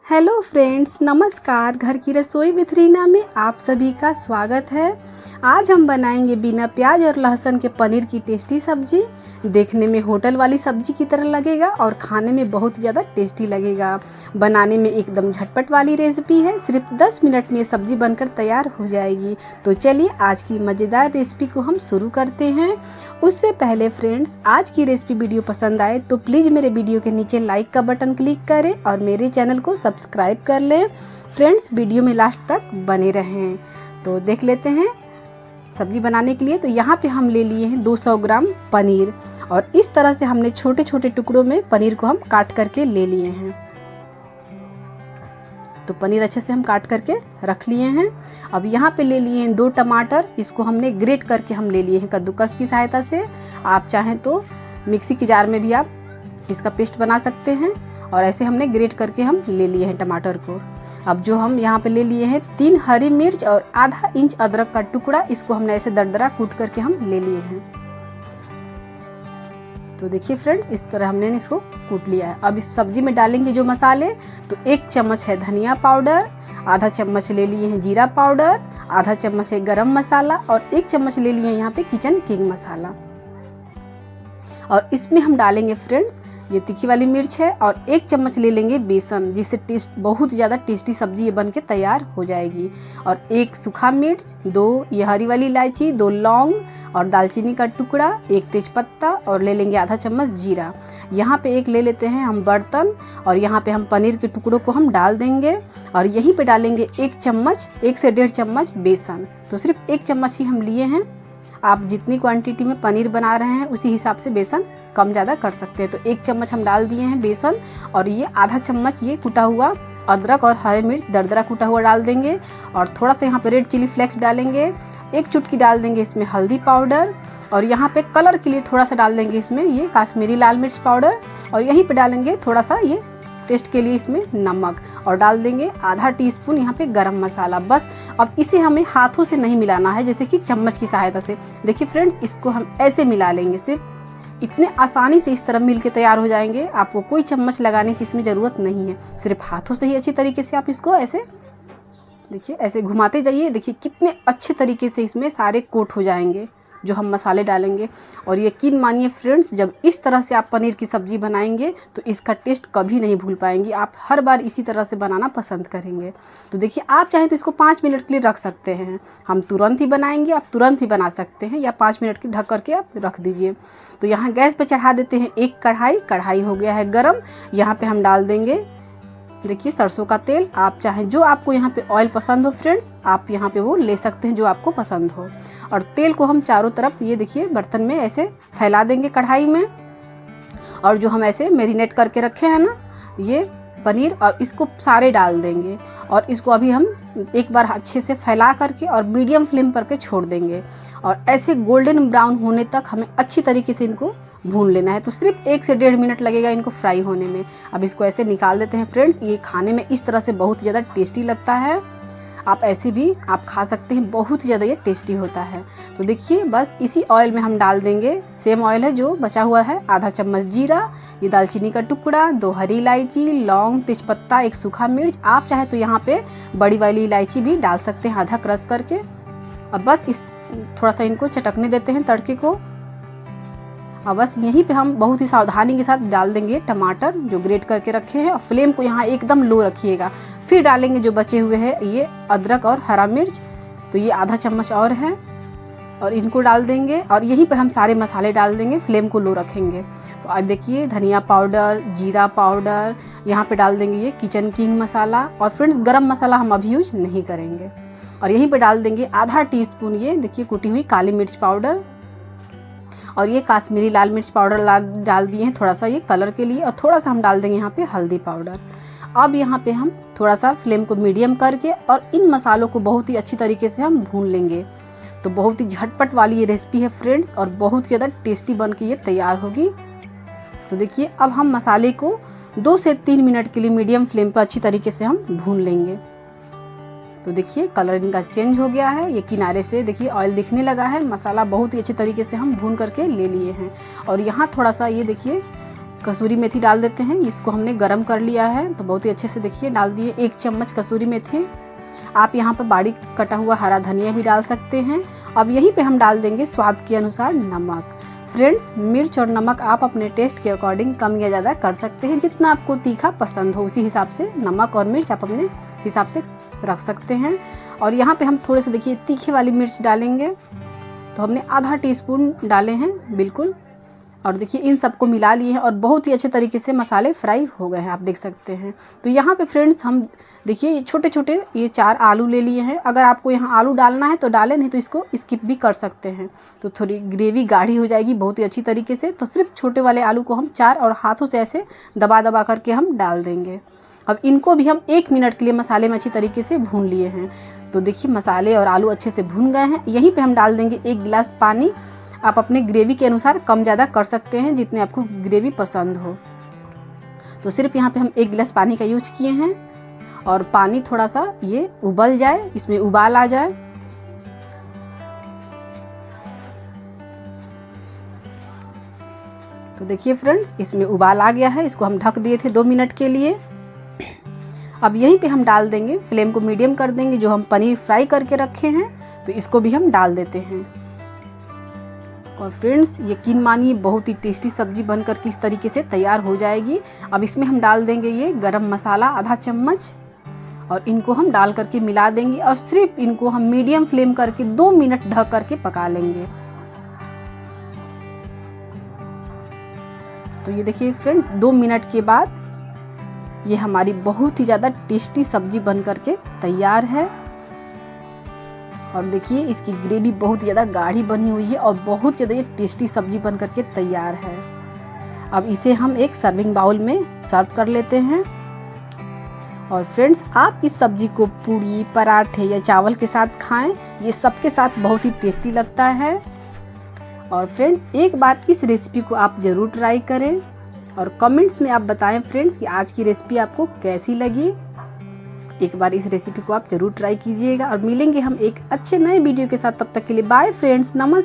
Hello friends, नमस्कार। घर की रसोई विथ रीना में आप सभी का स्वागत है। आज हम बनाएंगे बिना प्याज और लहसुन के पनीर की टेस्टी सब्जी। देखने में होटल वाली सब्जी की तरह लगेगा और खाने में बहुत ज़्यादा टेस्टी लगेगा। बनाने में एकदम झटपट वाली रेसिपी है। सिर्फ 10 मिनट में ये सब्जी बनकर तैयार हो जाएगी। तो चलिए आज की मज़ेदार रेसिपी को हम शुरू करते हैं। उससे पहले फ्रेंड्स, आज की रेसिपी वीडियो पसंद आए तो प्लीज़ मेरे वीडियो के नीचे लाइक का बटन क्लिक करें और मेरे चैनल को सब्सक्राइब कर लें। फ्रेंड्स, वीडियो में लास्ट तक बने रहें। तो देख लेते हैं सब्जी बनाने के लिए। तो यहाँ पे हम ले लिए हैं 200 ग्राम पनीर और इस तरह से हमने छोटे छोटे टुकड़ों में पनीर को हम काट करके ले लिए हैं। तो पनीर अच्छे से हम काट करके रख लिए हैं। अब यहाँ पे ले लिए हैं 2 टमाटर। इसको हमने ग्रेट करके हम ले लिए हैं कद्दूकस की सहायता से। आप चाहें तो मिक्सी की जार में भी आप इसका पेस्ट बना सकते हैं और ऐसे हमने ग्रेट करके हम ले लिए हैं टमाटर को। अब जो हम यहाँ पे ले लिए हैं 3 हरी मिर्च और आधा इंच अदरक का टुकड़ा, इसको हमने ऐसे दरदरा कूट करके हम ले लिए हैं। तो देखिए फ्रेंड्स, इस तरह हमने इसको कूट लिया है। अब इस सब्जी में डालेंगे जो मसाले, तो 1 चम्मच है धनिया पाउडर, आधा चम्मच ले लिए हैं जीरा पाउडर, आधा चम्मच है गरम मसाला और 1 चम्मच ले लिए हैं यहाँ पे किचन किंग मसाला। और इसमें हम डालेंगे फ्रेंड्स ये तीखी वाली मिर्च है और 1 चम्मच ले लेंगे बेसन, जिससे टेस्ट बहुत ज़्यादा टेस्टी सब्जी ये बन के तैयार हो जाएगी। और 1 सूखा मिर्च, 2 ये हरी वाली इलायची, 2 लौंग और दालचीनी का टुकड़ा, 1 तेजपत्ता और ले लेंगे आधा चम्मच जीरा। यहाँ पे एक ले लेते हैं हम बर्तन और यहाँ पे हम पनीर के टुकड़ों को हम डाल देंगे और यहीं पे डालेंगे 1 चम्मच, 1 से 1.5 चम्मच बेसन। तो सिर्फ 1 चम्मच ही हम लिए हैं। आप जितनी क्वांटिटी में पनीर बना रहे हैं उसी हिसाब से बेसन कम ज़्यादा कर सकते हैं। तो 1 चम्मच हम डाल दिए हैं बेसन और ये आधा चम्मच ये कुटा हुआ अदरक और हरी मिर्च दरदरा कुटा हुआ डाल देंगे और थोड़ा सा यहाँ पे रेड चिली फ्लेक्स डालेंगे। 1 चुटकी डाल देंगे इसमें हल्दी पाउडर और यहाँ पे कलर के लिए थोड़ा सा डाल देंगे इसमें ये काश्मीरी लाल मिर्च पाउडर और यहीं पे डालेंगे थोड़ा सा ये टेस्ट के लिए इसमें नमक और डाल देंगे आधा टीस्पून यहाँ पे गरम मसाला। बस अब इसे हमें हाथों से नहीं मिलाना है, जैसे कि चम्मच की सहायता से। देखिए फ्रेंड्स, इसको हम ऐसे मिला लेंगे। सिर्फ इतने आसानी से इस तरह मिल के तैयार हो जाएंगे। आपको कोई चम्मच लगाने की इसमें ज़रूरत नहीं है, सिर्फ हाथों से ही अच्छी तरीके से आप इसको ऐसे देखिए ऐसे घुमाते जाइए। देखिए कितने अच्छे तरीके से इसमें सारे कोट हो जाएंगे जो हम मसाले डालेंगे। और यकीन मानिए फ्रेंड्स, जब इस तरह से आप पनीर की सब्ज़ी बनाएंगे तो इसका टेस्ट कभी नहीं भूल पाएंगे। आप हर बार इसी तरह से बनाना पसंद करेंगे। तो देखिए, आप चाहें तो इसको 5 मिनट के लिए रख सकते हैं। हम तुरंत ही बनाएंगे, आप तुरंत ही बना सकते हैं या 5 मिनट की ढक करके आप रख दीजिए। तो यहाँ गैस पर चढ़ा देते हैं एक कढ़ाई हो गया है गरम। यहाँ पर हम डाल देंगे देखिए सरसों का तेल। आप चाहें जो आपको यहाँ पे ऑयल पसंद हो फ्रेंड्स, आप यहाँ पे वो ले सकते हैं जो आपको पसंद हो। और तेल को हम चारों तरफ ये देखिए बर्तन में ऐसे फैला देंगे कढ़ाई में। और जो हम ऐसे मैरिनेट करके रखे हैं ना ये पनीर, और इसको सारे डाल देंगे और इसको अभी हम एक बार अच्छे से फैला करके और मीडियम फ्लेम पर के छोड़ देंगे। और ऐसे गोल्डन ब्राउन होने तक हमें अच्छी तरीके से इनको भून लेना है। तो सिर्फ 1 से 1.5 मिनट लगेगा इनको फ्राई होने में। अब इसको ऐसे निकाल देते हैं फ्रेंड्स। ये खाने में इस तरह से बहुत ज़्यादा टेस्टी लगता है। आप ऐसे भी आप खा सकते हैं, बहुत ही ज़्यादा ये टेस्टी होता है। तो देखिए बस इसी ऑयल में हम डाल देंगे, सेम ऑयल है जो बचा हुआ है, आधा चम्मच जीरा, ये दालचीनी का टुकड़ा, 2 हरी इलायची, लौंग, तेजपत्ता, 1 सूखा मिर्च। आप चाहे तो यहाँ पे बड़ी वाली इलायची भी डाल सकते हैं आधा क्रश करके। अब बस इस थोड़ा सा इनको चटकने देते हैं तड़के को। और बस यहीं पे हम बहुत ही सावधानी के साथ डाल देंगे टमाटर जो ग्रेट करके रखे हैं और फ्लेम को यहाँ एकदम लो रखिएगा। फिर डालेंगे जो बचे हुए हैं ये अदरक और हरा मिर्च, तो ये आधा चम्मच और है और इनको डाल देंगे और यहीं पे हम सारे मसाले डाल देंगे, फ्लेम को लो रखेंगे। तो आज देखिए धनिया पाउडर, जीरा पाउडर, यहाँ पे डाल देंगे ये किचन किंग मसाला और फ्रेंड्स गरम मसाला हम अभी यूज नहीं करेंगे। और यहीं पे डाल देंगे आधा टीस्पून ये देखिए कुटी हुई काली मिर्च पाउडर और ये काश्मीरी लाल मिर्च पाउडर डाल दिए हैं थोड़ा सा ये कलर के लिए। और थोड़ा सा हम डाल देंगे यहाँ पे हल्दी पाउडर। अब यहाँ पे हम थोड़ा सा फ्लेम को मीडियम करके और इन मसालों को बहुत ही अच्छी तरीके से हम भून लेंगे। तो बहुत ही झटपट वाली ये रेसिपी है फ्रेंड्स और बहुत ज़्यादा टेस्टी बन के ये तैयार होगी। तो देखिए अब हम मसाले को 2 से 3 मिनट के लिए मीडियम फ्लेम पर अच्छी तरीके से हम भून लेंगे। तो देखिए कलर इनका चेंज हो गया है, ये किनारे से देखिए ऑयल दिखने लगा है। मसाला बहुत ही अच्छे तरीके से हम भून करके ले लिए हैं। और यहाँ थोड़ा सा ये देखिए कसूरी मेथी डाल देते हैं। इसको हमने गरम कर लिया है, तो बहुत ही अच्छे से देखिए डाल दिए 1 चम्मच कसूरी मेथी। आप यहाँ पर बारीक कटा हुआ हरा धनिया भी डाल सकते हैं। अब यहीं पे हम डाल देंगे स्वाद के अनुसार नमक। फ्रेंड्स, मिर्च और नमक आप अपने टेस्ट के अकॉर्डिंग कम या ज़्यादा कर सकते हैं। जितना आपको तीखा पसंद हो उसी हिसाब से नमक और मिर्च आप अपने हिसाब से रख सकते हैं। और यहाँ पे हम थोड़े से देखिए तीखे वाली मिर्च डालेंगे, तो हमने आधा टीस्पून डाले हैं बिल्कुल। और देखिए इन सबको मिला लिए हैं और बहुत ही अच्छे तरीके से मसाले फ्राई हो गए हैं, आप देख सकते हैं। तो यहाँ पे फ्रेंड्स हम देखिए ये छोटे छोटे ये 4 आलू ले लिए हैं। अगर आपको यहाँ आलू डालना है तो डालें, नहीं तो इसको स्किप भी कर सकते हैं। तो थोड़ी ग्रेवी गाढ़ी हो जाएगी बहुत ही अच्छी तरीके से। तो सिर्फ छोटे वाले आलू को हम 4 और हाथों से ऐसे दबा दबा करके हम डाल देंगे। अब इनको भी हम 1 मिनट के लिए मसाले में अच्छी तरीके से भून लिए हैं। तो देखिए मसाले और आलू अच्छे से भून गए हैं। यहीं पे हम डाल देंगे 1 गिलास पानी। आप अपने ग्रेवी के अनुसार कम ज़्यादा कर सकते हैं, जितने आपको ग्रेवी पसंद हो। तो सिर्फ यहाँ पे हम 1 गिलास पानी का यूज किए हैं और पानी थोड़ा सा ये उबल जाए, इसमें उबाल आ जाए। तो देखिए फ्रेंड्स, इसमें उबाल आ गया है। इसको हम ढक दिए थे 2 मिनट के लिए। अब यहीं पे हम डाल देंगे, फ्लेम को मीडियम कर देंगे। जो हम पनीर फ्राई करके रखे हैं तो इसको भी हम डाल देते हैं। और फ्रेंड्स, यकीन मानिए बहुत ही टेस्टी सब्जी बनकर किस तरीके से तैयार हो जाएगी। अब इसमें हम डाल देंगे ये गरम मसाला आधा चम्मच और इनको हम डाल करके मिला देंगे और सिर्फ इनको हम मीडियम फ्लेम करके 2 मिनट ढक करके पका लेंगे। तो ये देखिए फ्रेंड्स, 2 मिनट के बाद ये हमारी बहुत ही ज़्यादा टेस्टी सब्जी बन करके तैयार है। और देखिए इसकी ग्रेवी बहुत ही ज़्यादा गाढ़ी बनी हुई है और बहुत ज़्यादा ये टेस्टी सब्जी बन करके तैयार है। अब इसे हम एक सर्विंग बाउल में सर्व कर लेते हैं। और फ्रेंड्स, आप इस सब्जी को पूड़ी, पराठे या चावल के साथ खाएं, ये सबके साथ बहुत ही टेस्टी लगता है। और फ्रेंड्स, एक बार इस रेसिपी को आप ज़रूर ट्राई करें और कमेंट्स में आप बताएं फ्रेंड्स कि आज की रेसिपी आपको कैसी लगी। एक बार इस रेसिपी को आप जरूर ट्राई कीजिएगा और मिलेंगे हम एक अच्छे नए वीडियो के साथ। तब तक के लिए बाय फ्रेंड्स, नमस्कार।